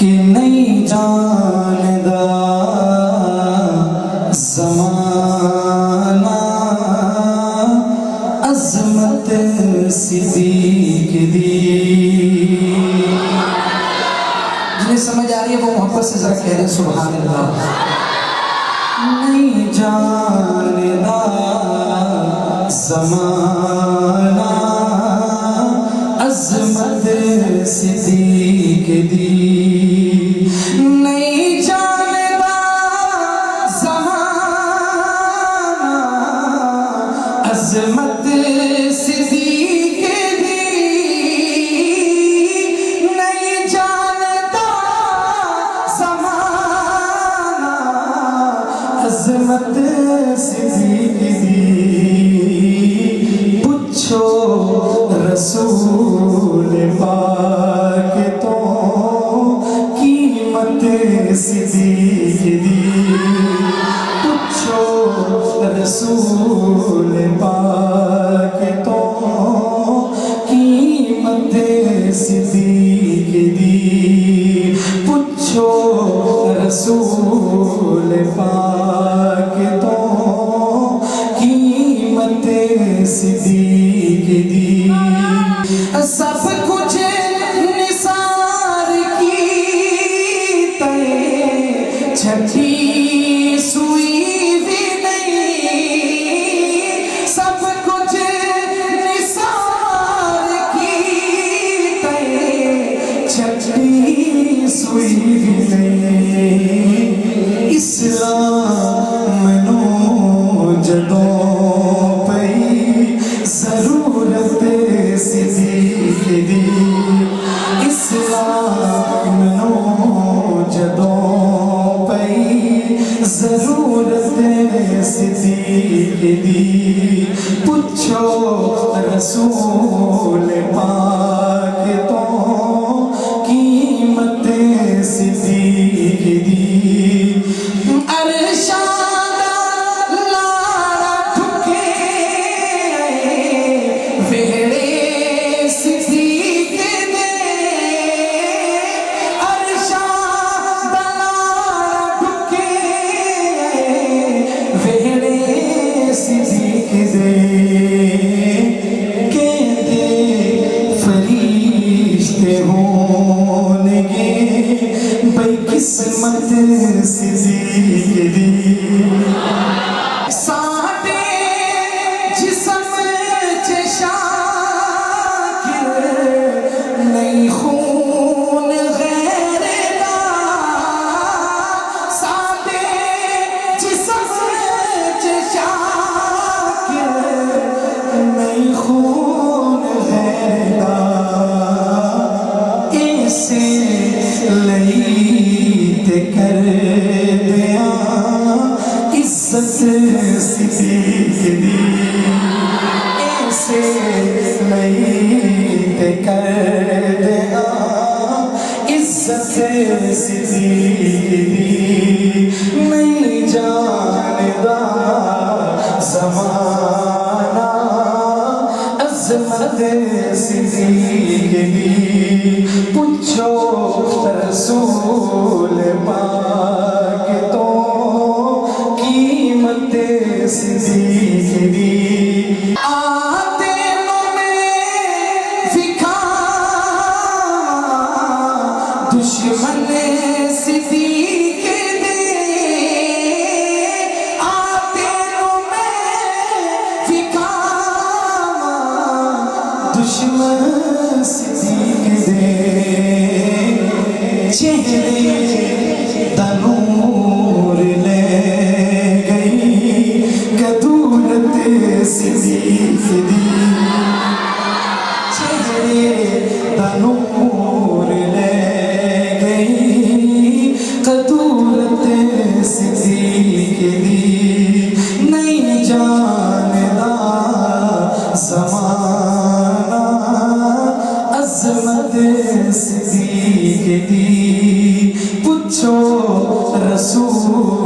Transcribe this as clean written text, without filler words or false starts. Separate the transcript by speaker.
Speaker 1: کہ نہیں جاندا زمانہ عظمت صدیق دی. جنہیں سمجھ آ رہی ہے وہ محبت سے ذرا کہہ دیں سبحان اللہ. نہیں جاندا زمانہ عظمت صدیق دی. نہیں جاندا زمانہ عظمت صدیق دی. نہیں جاندا زمانہ عظمت صدیق دی. پوچھو رسول پاک تو قیمت صدیق دی. پوچھو رسول پاک تو قیمت صدیق دی. پوچھو رسول پاک تو قیمت صدیق دی. سب کچھ نثار کی تے چھٹی سوئی بھی نہیں. سب کچھ نثار کی تے چھٹی سوئی بھی نہیں. اسلام نو جدوں پئی ضرورت صدیق دی. اسلام نو جدوں پئی ضرورت صدیق دی. پوچھو رسول پاک تو قیمت صدیق دی. قسمت صدیق دی. ساڈے جسم چ شاکر نہیں خون غیر دا. ساڈے جسم چ شاکر نہیں خون غیر دا. ایسے لئی کر دیا عزت صدیق دی. ایسے نہیں کر دیا عزت صدیق دی. نہیں جاندا زمانہ عظمت صدیق دی. پوچھو رسول پاک تو قیمت صدیق دی. آتے نو میں دکھاواں دشمن صدیق دی. آتے نو میں دکھاواں دشمن صدیق دی. چہرے دا نور لے گئی قدورت صدیق دی. چہرے دا نور لے گئی قدورت صدیق دی. نہیں جاندا زمانہ عظمت صدیق دی. پوچھو رسول